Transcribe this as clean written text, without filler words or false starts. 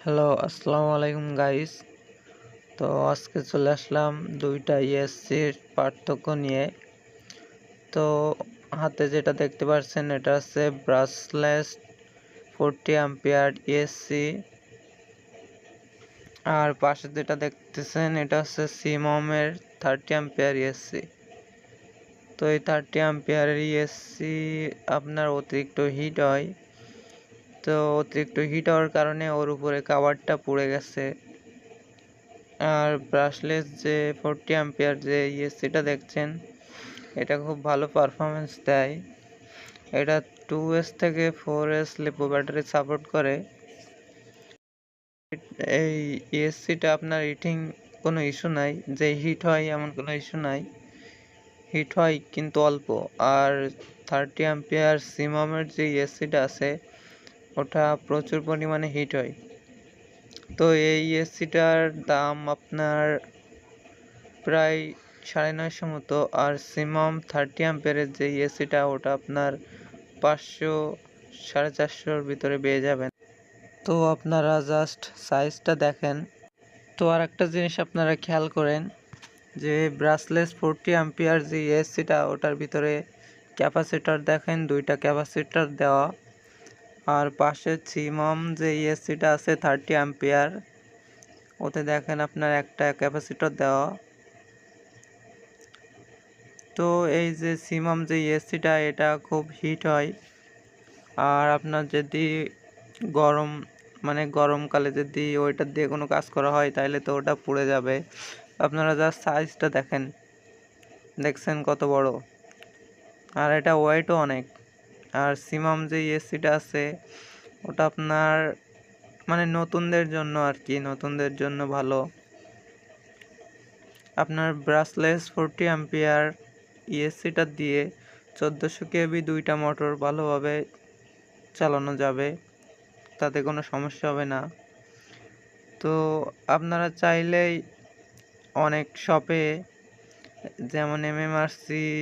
Hello, আসসালামু আলাইকুম guys. তো আজকে চলে আসলাম দুইটা ইএসসির পার্থক্য নিয়ে। তো হাতে যেটা দেখতে পাচ্ছেন এটা হচ্ছে ব্রাশলেস 40 অ্যাম্পিয়ার ইএসসি, আর পাশে যেটা দেখতেছেন এটা হচ্ছে সিমমের 30 অ্যাম্পিয়ার ইএসসি। তো এই 30 অ্যাম্পিয়ারের ইএসসি আপনার অতিরিক্ত হিট হয়। তো অতিরিক্ত হিট হওয়ার কারণে ওর উপরে কাভারটা পুড়ে গেছে। আর ব্রাশলেস যে 40 অ্যাম্পিয়ার যে ইএসসিটা দেখছেন, এটা খুব ভালো পারফরমেন্স দেয়। এটা 2S থেকে 4S লিপো ব্যাটারি সাপোর্ট করে। এই ইএসসিটা আপনার হিটিং কোনো ইস্যু নাই, যে হিট হয় এমন কোনো ইস্যু নাই। হিট হয় কিন্তু অল্প। আর 30 অ্যাম্পিয়ার সিমমের যে ইএসসিটা আছে ওটা প্রচুর পরিমাণে হিট হয়। তো এই ইএসসিটার দাম আপনার প্রায় 950 মতো। আর সিমম 30 অ্যাম্পিয়ারের যে ইএসসিটা ওটা আপনার 500 450-র ভিতরে পেয়ে যাবেন। তো আপনারা জাস্ট সাইজটা দেখেন। তো আর একটা জিনিস আপনারা খেয়াল করেন যে ব্রাশলেস 40 অ্যাম্পিয়ার যে ইএসসিটা ওটার ভিতরে ক্যাপাসিটর দেখেন, দুইটা ক্যাপাসিটর দেওয়া। আর পাশে সিমম যে ইএসসিটা আছে 30 অ্যাম্পিয়ার, ওতে দেখেন আপনার একটা ক্যাপাসিটর দেওয়া। তো এই যে সিমম যে ইএসসিটা এটা খুব হিট হয়। আর আপনার যদি গরমকালে যদি ওইটার দিয়ে কোনো কাজ করা হয় তাহলে তো ওটা পুড়ে যাবে। আপনারা জাস্ট সাইজটা দেখছেন কত বড়, আর এটা ওয়েটও অনেক। আর সিমম যে ইএসসিটা আছে ওটা আপনার নতুনদের জন্য আর কি, নতুনদের জন্য ভালো। আপনার ব্রাশলেস 40 অ্যাম্পিয়ার ইএসসিটা দিয়ে 1400 কেভি দুইটা মোটর ভালোভাবে চালানো যাবে, তাতে কোনো সমস্যা হবে না। তো আপনারা চাইলেই অনেক শপে যেমন MMRC